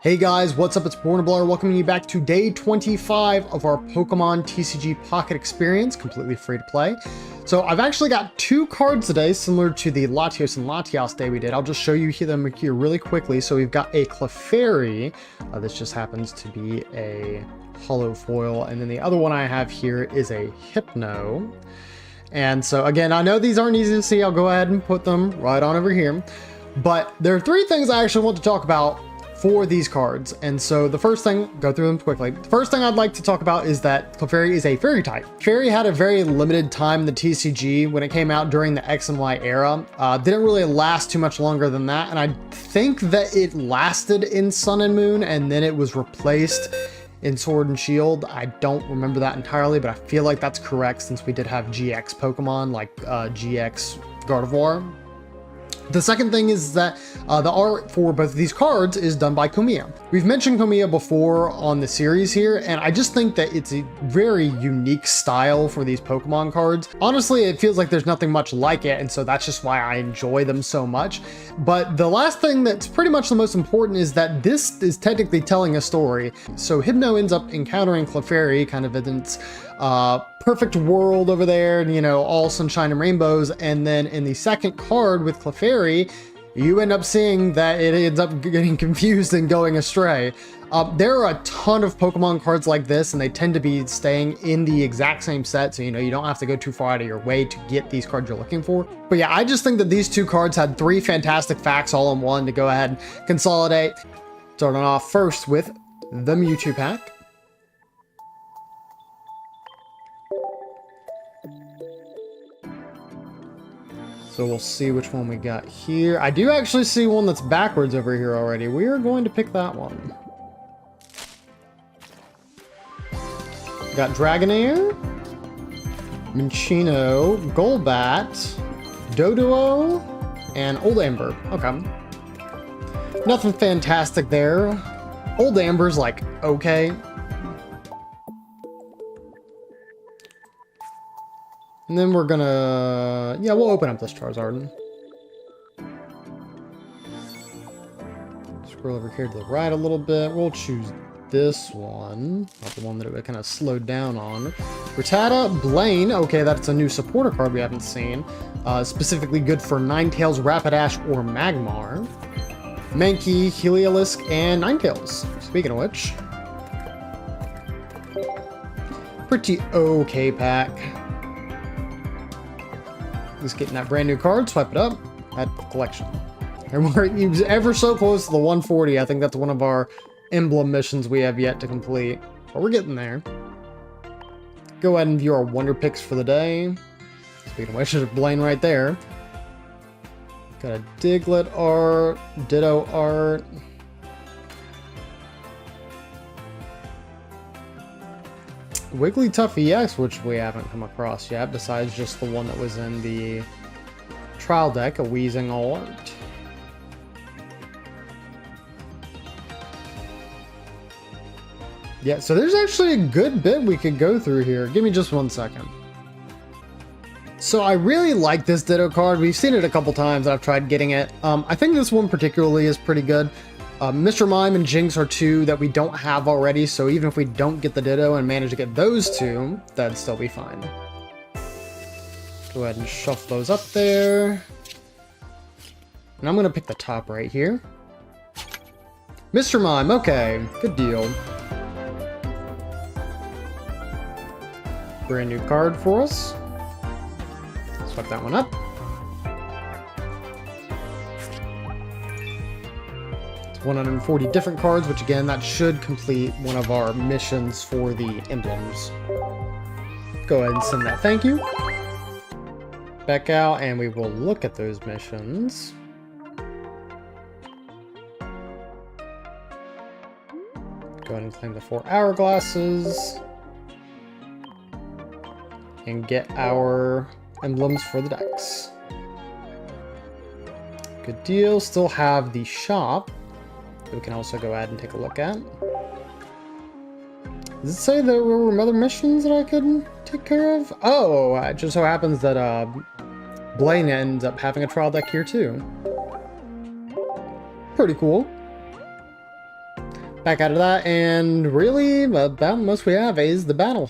Hey guys, what's up? It's Bornablar welcoming you back to day 25 of our Pokemon TCG Pocket experience, completely free to play. So I've actually got two cards today, similar to the Latios and Latias day we did. I'll just show you them here really quickly. So we've got a Clefairy. This just happens to be a hollow foil. And then the other one I have here is a Hypno. And so again, I know these aren't easy to see. I'll go ahead and put them right on over here. But there are three things I actually want to talk about for these cards. And so the first thing, go through them quickly. The first thing I'd like to talk about is that Clefairy is a fairy type. Fairy had a very limited time in the TCG when it came out during the X and Y era. Didn't really last too much longer than that. And I think that it lasted in Sun and Moon and then it was replaced in Sword and Shield. I don't remember that entirely, but I feel like that's correct since we did have GX Pokemon like GX Gardevoir. The second thing is that the art for both of these cards is done by Komiya. We've mentioned Komiya before on the series here, and I just think that it's a very unique style for these Pokemon cards. Honestly, it feels like there's nothing much like it, and so that's just why I enjoy them so much. But the last thing that's pretty much the most important is that this is technically telling a story. So Hypno ends up encountering Clefairy kind of in its perfect world over there, and, you know, all sunshine and rainbows. And then in the second card with Clefairy, you end up seeing that it ends up getting confused and going astray. There are a ton of Pokemon cards like this, and they tend to be staying in the exact same set, so you know you don't have to go too far out of your way to get these cards you're looking for. But yeah, I just think that these two cards had three fantastic facts all in one to go ahead and consolidate. Starting off first with the Mewtwo pack. So we'll see which one we got here. I do actually see one that's backwards over here already. We are going to pick that one. Got Dragonair, Minccino, Golbat, Doduo, and Old Amber. Okay. Nothing fantastic there. Old Amber's like, okay. And then we're gonna, yeah, we'll open up this Charizard. Scroll over here to the right a little bit. We'll choose this one, not the one that it kind of slowed down on. Rattata, Blaine, okay, that's a new supporter card we haven't seen. Specifically good for Ninetales, Rapidash, or Magmar. Mankey, Heliolisk, and Ninetales. Speaking of which, pretty okay pack. Just getting that brand new card, swipe it up, add collection. And we're ever so close to the 140. I think that's one of our emblem missions we have yet to complete, but we're getting there. Go ahead and view our wonder picks for the day. Speaking of which, there's a Blaine right there. Got a Diglett art, Ditto art. Wigglytuff EX, which we haven't come across yet, besides just the one that was in the trial deck, a Weezing art. Yeah, so there's actually a good bit we could go through here. Give me just 1 second. So I really like this Ditto card. We've seen it a couple times and I've tried getting it. I think this one particularly is pretty good. Mr. Mime and Jinx are two that we don't have already, so even if we don't get the Ditto and manage to get those two, that'd still be fine. Go ahead and shuffle those up there. And I'm going to pick the top right here. Mr. Mime, okay, good deal. Brand new card for us. Swipe that one up. 140 different cards, which again, that should complete one of our missions for the emblems. Go ahead and send that thank you back out, and we will look at those missions. Go ahead and claim the 4 hourglasses and get our emblems for the decks. Good deal. Still have the shop that we can also go ahead and take a look at. Does it say there were other missions that I could take care of? Oh, it just so happens that Blaine ends up having a trial deck here too. Pretty cool. back out of that, and really, about most we have is the battle.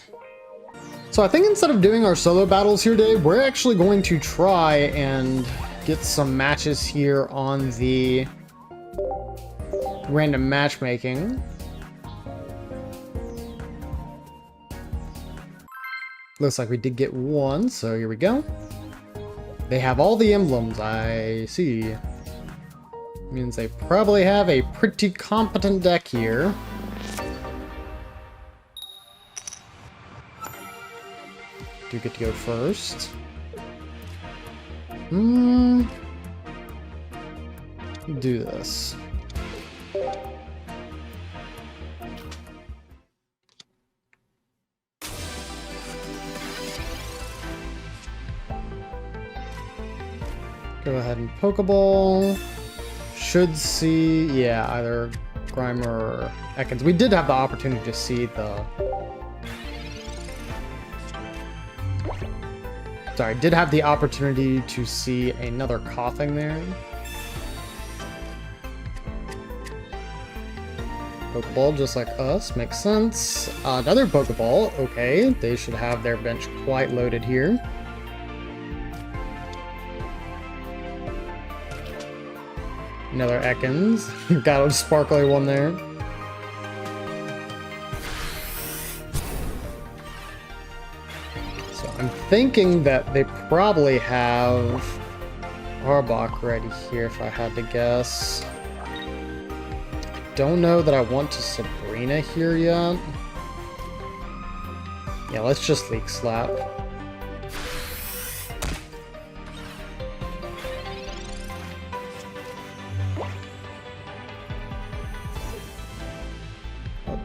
So I think instead of doing our solo battles here today, we're actually going to try and get some matches here on the random matchmaking. Looks like we did get one, so here we go. They have all the emblems, I see. Means they probably have a pretty competent deck here. Do get to go first. Do this. Go ahead and Pokeball. Should see, yeah, either Grimer or Ekans. We did have the opportunity to see the... Sorry, did have the opportunity to see another Coughing there. Pokeball, just like us, makes sense. Another Pokeball, okay. They should have their bench quite loaded here. Another Ekans. Got a sparkly one there. So I'm thinking that they probably have Arbok ready here if I had to guess. Don't know that I want to Sabrina here yet. Yeah, let's just Leak Slap.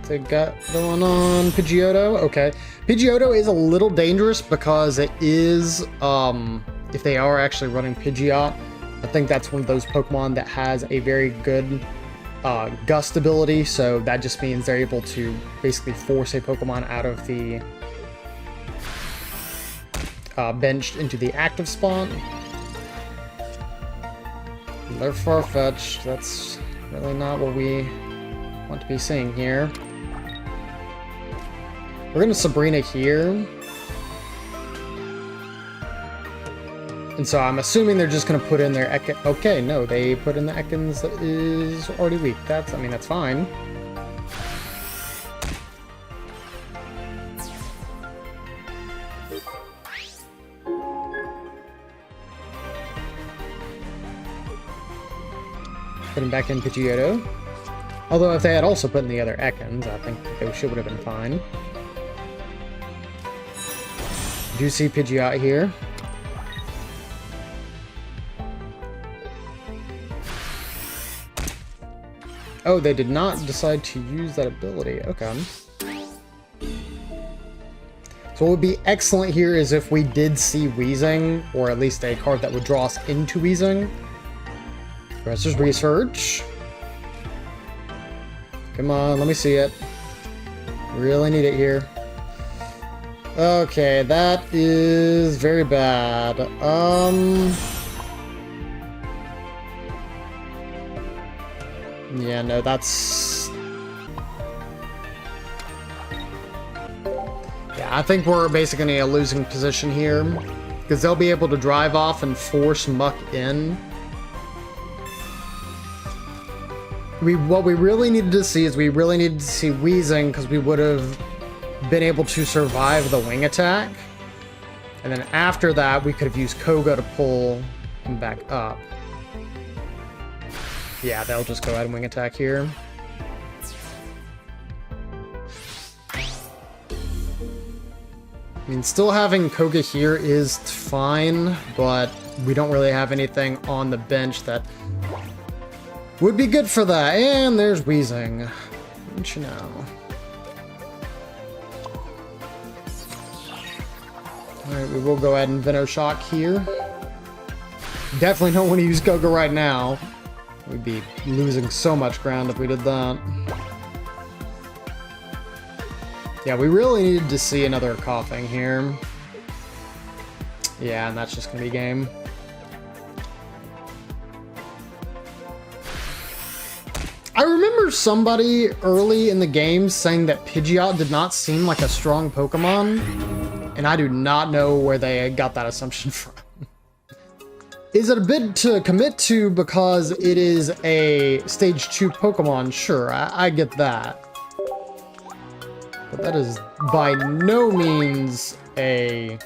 They got going on Pidgeotto. Okay, Pidgeotto is a little dangerous because it is, if they are actually running Pidgeot, I think that's one of those Pokemon that has a very good gust ability, so that just means they're able to basically force a Pokemon out of the benched into the active spot. They're Farfetch'd. That's really not what we want to be seeing here. We're gonna Sabrina here. And so I'm assuming they're just gonna put in their Ekans. Okay, no, they put in the Ekans that is already weak. That's, I mean, that's fine. Put him back in Pidgeotto. Although if they had also put in the other Ekans, I think they would have been fine. Do see Pidgeot here. Oh, they did not decide to use that ability. Okay. So what would be excellent here is if we did see Weezing, or at least a card that would draw us into Weezing. Professor's Research. Come on, let me see it. Really need it here. Okay, that is very bad. Yeah, no, that's... Yeah, I think we're basically in a losing position here, because they'll be able to drive off and force Muck in. What we really needed to see is we really needed to see Weezing, because we would have been able to survive the wing attack. And then after that, we could have used Koga to pull him back up. Yeah, they'll just go ahead and wing attack here. I mean, still having Koga here is fine, but we don't really have anything on the bench that would be good for that. And there's Weezing. Don't you know? Alright, we will go ahead and Venoshock here. Definitely don't want to use Koga right now. We'd be losing so much ground if we did that. Yeah, we really needed to see another Coughing here. Yeah, and that's just gonna be game. I remember somebody early in the game saying that Pidgeot did not seem like a strong Pokemon, and I do not know where they got that assumption from. Is it a bit to commit to because it is a Stage 2 Pokemon? Sure, I get that. But that is by no means a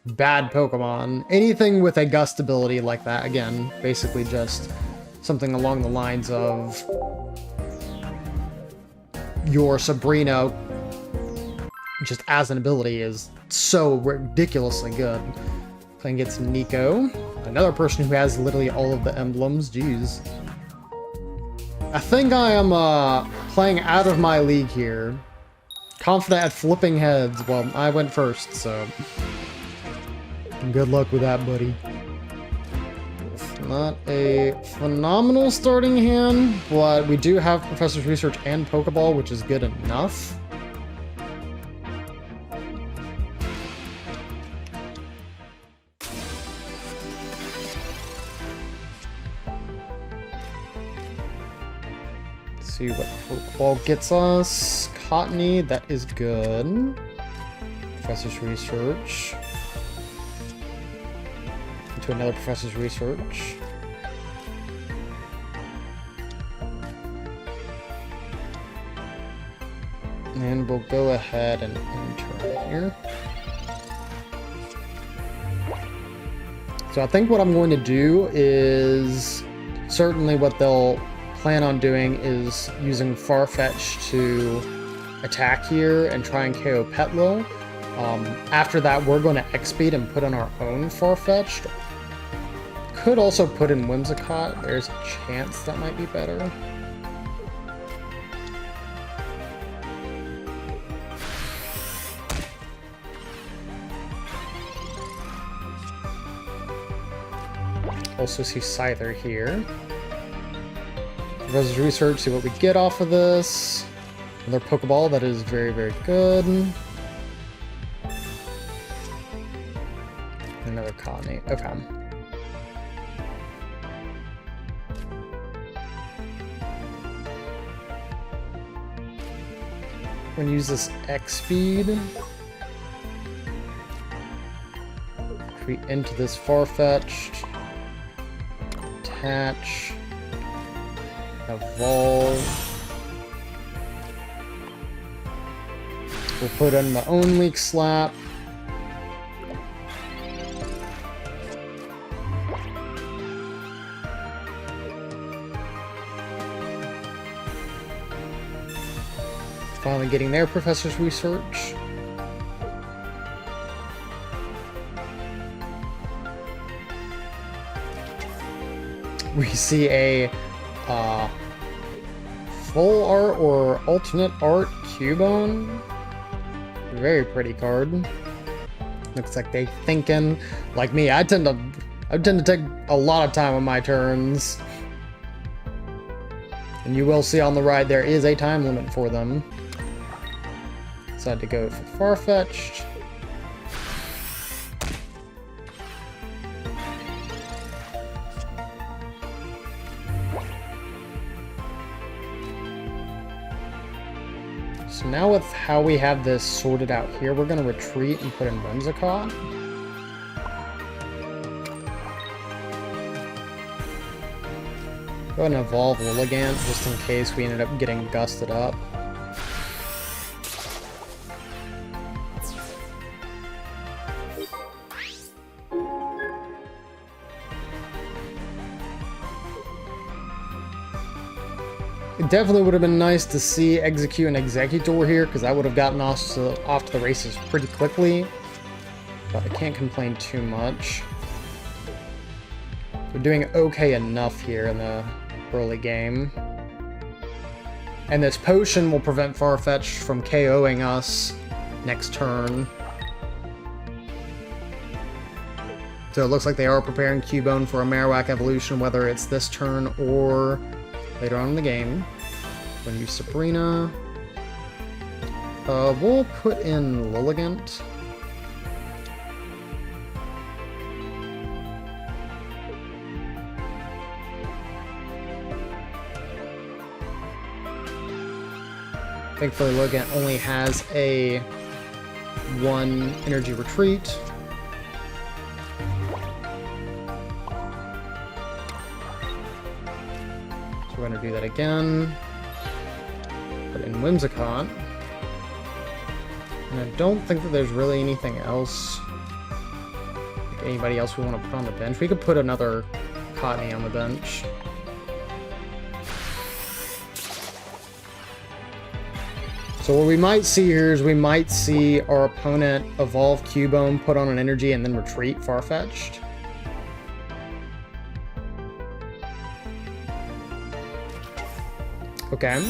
bad Pokemon. Anything with a gust ability like that, again, basically just something along the lines of your Sabrina just as an ability is so ridiculously good. Playing against Nico, another person who has literally all of the emblems. Jeez. I think I am playing out of my league here. Confident at flipping heads. Well, I went first, so good luck with that, buddy. Not a phenomenal starting hand, but we do have Professor's Research and Pokeball, which is good enough. Let's see what Pokeball gets us. Cottony, that is good. Professor's Research. To another Professor's Research. And we'll go ahead and enter here. So I think what I'm going to do is certainly what they'll plan on doing is using Farfetch to attack here and try and KO Petlo. After that, we're going to X-Speed and put in our own Farfetch'd. Could also put in Whimsicott. There's a chance that might be better. Also see Scyther here. Professor's Research, see what we get off of this. Another Pokeball, that is very, very good. Another Colony. Okay. We're gonna use this X-Speed. Create into this Farfetch'd. Attach. Evolve. We'll put in my own Leak Slap. Finally getting their Professor's Research. We see a full art or alternate art Cubone. Very pretty card. Looks like they thinking like me. I tend to take a lot of time on my turns. And you will see on the right there is a time limit for them. Decided to go for Farfetch'd. So now with how we have this sorted out here, we're going to retreat and put in Whimsicott. Go ahead and evolve Lilligant just in case we ended up getting gusted up. It definitely would have been nice to see Execute and Executor here, because I would have gotten off to the races pretty quickly. But I can't complain too much. We're doing okay enough here in the early game. And this potion will prevent Farfetch from KOing us next turn. So it looks like they are preparing Cubone for a Marowak evolution, whether it's this turn or later on in the game. We're gonna use Sabrina. We'll put in Lilligant. Thankfully, Logan only has a 1 energy retreat. So we're going to do that again. Put in Whimsicott. And I don't think that there's really anything else. Like anybody else we want to put on the bench. We could put another Cottony on the bench. So what we might see here is we might see our opponent evolve Cubone, put on an energy, and then retreat Farfetch'd. Okay.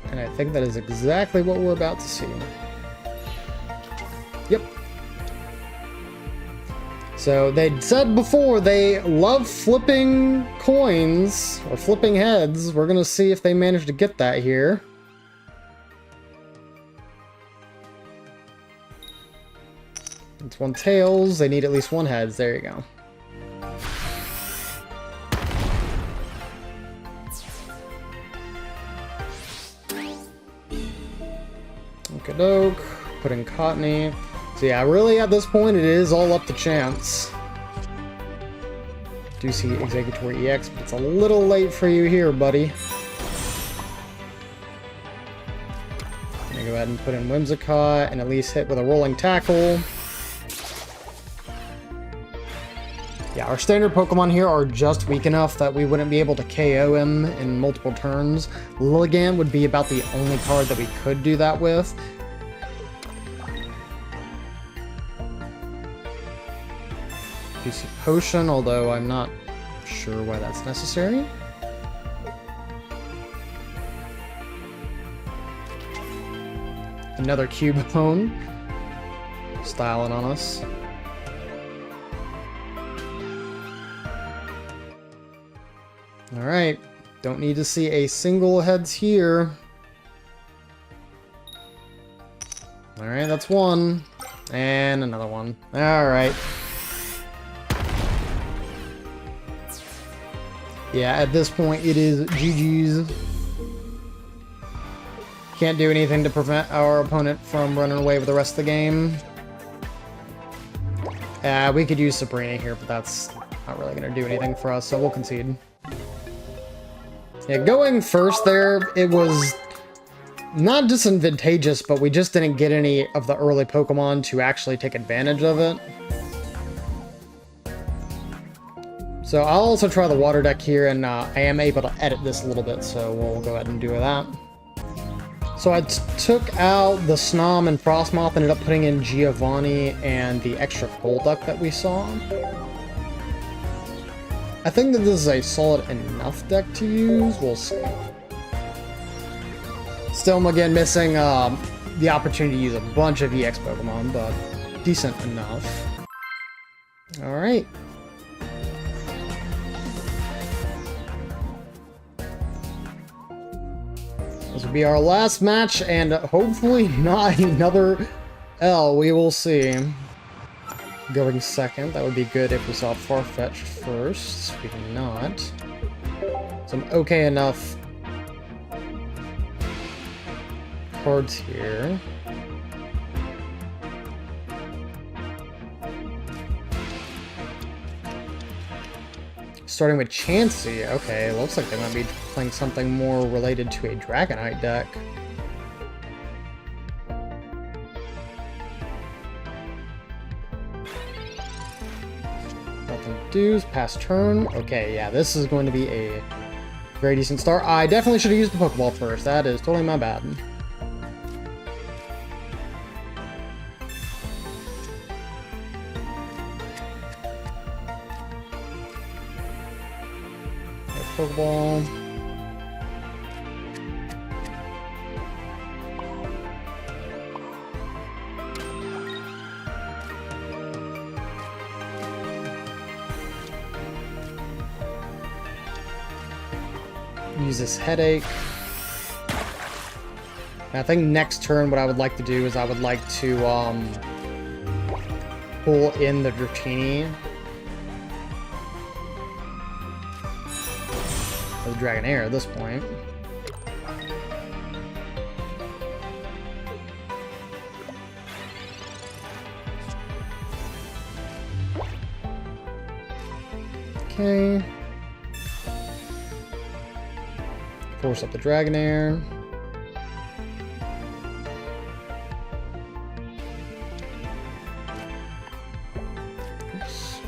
And I think that is exactly what we're about to see. Yep. So they said before they love flipping coins or flipping heads. We're gonna see if they manage to get that here. It's 1 tails. They need at least 1 heads. There you go. Okadoke. Put in Cottony. So yeah, really at this point it is all up to chance. Do see Executory EX, but it's a little late for you here, buddy. I'm gonna go ahead and put in Whimsicott and at least hit with a rolling tackle. Yeah, our standard Pokemon here are just weak enough that we wouldn't be able to KO him in multiple turns. Lilligant would be about the only card that we could do that with. DC Potion, although I'm not sure why that's necessary. Another Cubone. Styling on us. Alright, don't need to see a single heads here. Alright, that's 1. And another 1. Alright. Yeah, at this point it is GG's. Can't do anything to prevent our opponent from running away with the rest of the game. We could use Sabrina here, but that's not really going to do anything for us, so we'll concede. Yeah, going first there, it was not disadvantageous, but we just didn't get any of the early Pokemon to actually take advantage of it. So I'll also try the water deck here, and I am able to edit this a little bit, so we'll go ahead and do that. So I took out the Snom and Frostmoth, ended up putting in Giovanni and the extra Golduck that we saw. I think that this is a solid enough deck to use. We'll see. Still, again, missing the opportunity to use a bunch of EX Pokemon, but decent enough. Alright. This will be our last match, and hopefully not another L. We will see. Going second, that would be good if we saw Farfetch'd first. We do not. Some okay enough cards here. Starting with Chansey. Okay, looks like they might be playing something more related to a Dragonite deck. Nothing to do. Pass turn. Okay, yeah, this is going to be a very decent start. I definitely should have used the Pokeball first. That is totally my bad. Pokeball. Use this Headache. And I think next turn what I would like to do is I would like to pull in the Dratini. Or the Dragonair at this point. Okay. Force up the Dragonair. Oops.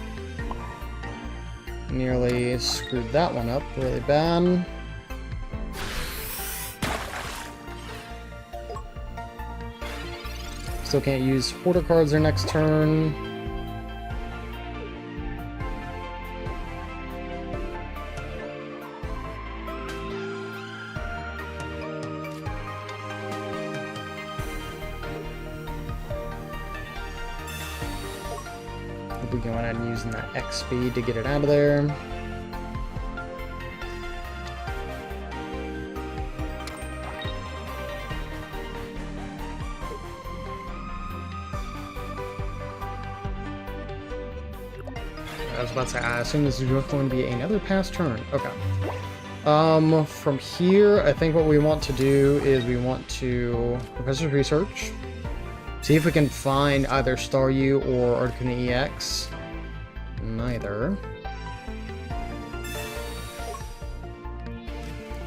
Nearly screwed that one up really bad. Still can't use supporter cards their next turn. We'll be going ahead and using that X speed to get it out of there. I was about to say, I assume this is just going to be another pass turn. Okay. From here, I think what we want to do is we want to Professor's Research. See if we can find either Staryu or Articuno EX. Neither.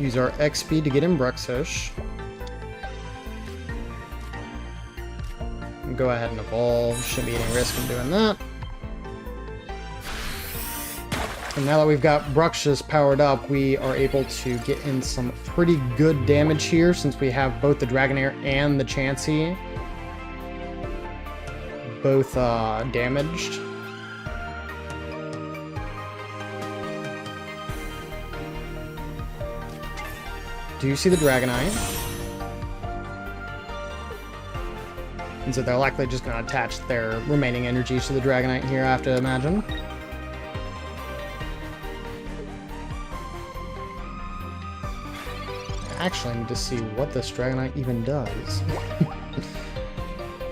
Use our X speed to get in Bruxish. Go ahead and evolve. Shouldn't be any risk in doing that. And now that we've got Bruxish powered up, we are able to get in some pretty good damage here since we have both the Dragonair and the Chansey both damaged. Do you see the Dragonite? And so they're likely just going to attach their remaining energies to the Dragonite here, I have to imagine. I actually need to see what this Dragonite even does.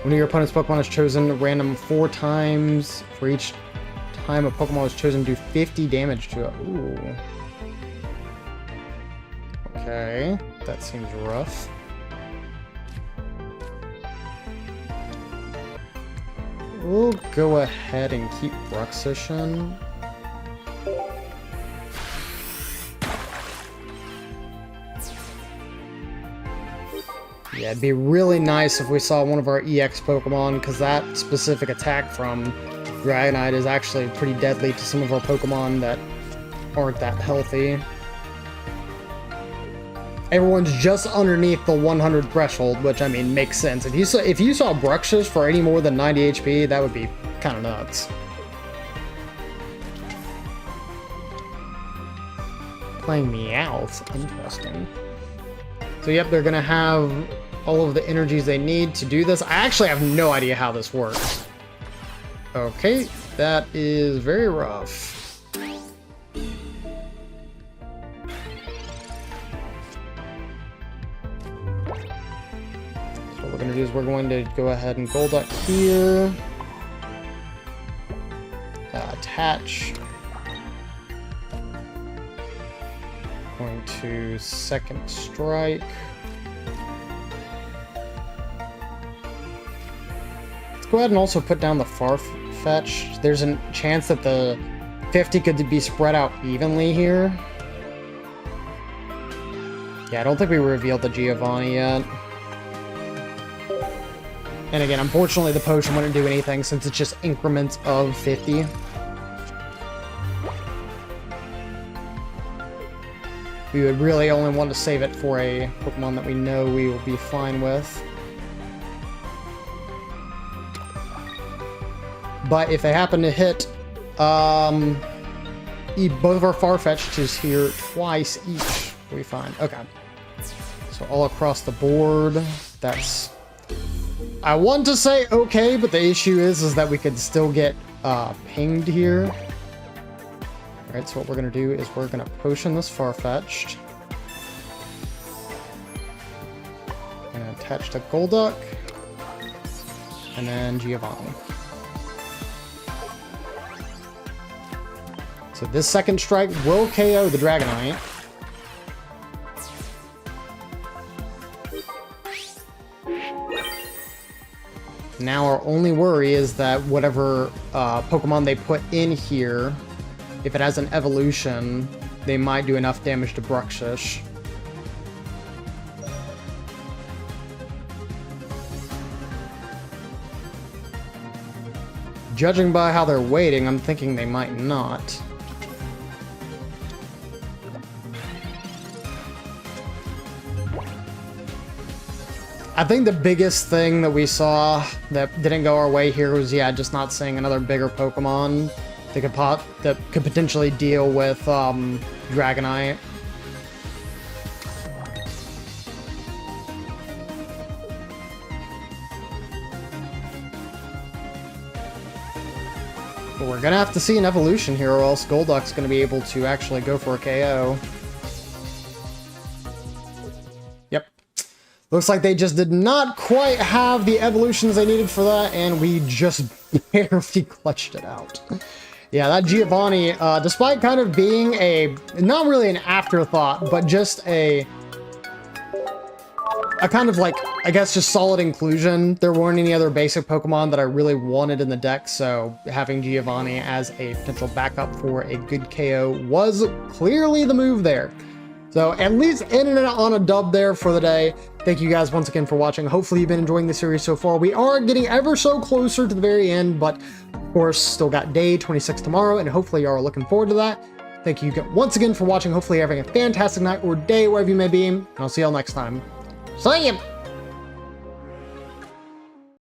One of your opponent's Pokemon is chosen random 4 times. For each time a Pokemon is chosen, do 50 damage to it. Ooh. Okay, that seems rough. We'll go ahead and keep Bruxish in. Yeah, it'd be really nice if we saw one of our EX Pokemon, because that specific attack from Dragonite is actually pretty deadly to some of our Pokemon that aren't that healthy. Everyone's just underneath the 100 threshold, which, I mean, makes sense. If you saw Bruxish for any more than 90 HP, that would be kind of nuts. Playing Meowth. Interesting. So, yep, they're going to have all of the energies they need to do this. I actually have no idea how this works. Okay, that is very rough. What we're going to do is we're going to go ahead and Golduck here. Attach. Going to Second Strike. Let's go ahead and also put down the Farfetch. There's a chance that the 50 could be spread out evenly here. Yeah, I don't think we revealed the Giovanni yet. And again, unfortunately, the potion wouldn't do anything since it's just increments of 50. We would really only want to save it for a Pokemon that we know we will be fine with. But if they happen to hit both of our Farfetch'd here twice each, we'll be fine. Okay. So all across the board, that's... I want to say okay, but the issue is that we could still get pinged here. Alright, so what we're going to do is we're going to potion this Farfetch'd. Going to attach to Golduck. And then Giovanni. So this second strike will KO the Dragonite. Now our only worry is that whatever Pokemon they put in here, if it has an evolution, they might do enough damage to Bruxish. Judging by how they're waiting, I'm thinking they might not. I think the biggest thing that we saw that didn't go our way here was, yeah, just not seeing another bigger Pokemon that could potentially deal with Dragonite. But we're gonna have to see an evolution here, or else Golduck's gonna be able to actually go for a KO. Yep. Looks like they just did not quite have the evolutions they needed for that, and we just barely clutched it out. Yeah, that Giovanni, despite kind of being not really an afterthought, but just a kind of like, I guess, just solid inclusion. There weren't any other basic Pokemon that I really wanted in the deck, so having Giovanni as a potential backup for a good KO was clearly the move there. So at least ending it on a dub there for the day. Thank you guys once again for watching. Hopefully you've been enjoying the series so far. We are getting ever so closer to the very end, but of course, still got day 26 tomorrow, and hopefully you are looking forward to that. Thank you once again for watching. Hopefully you're having a fantastic night or day, wherever you may be, and I'll see y'all next time. See ya!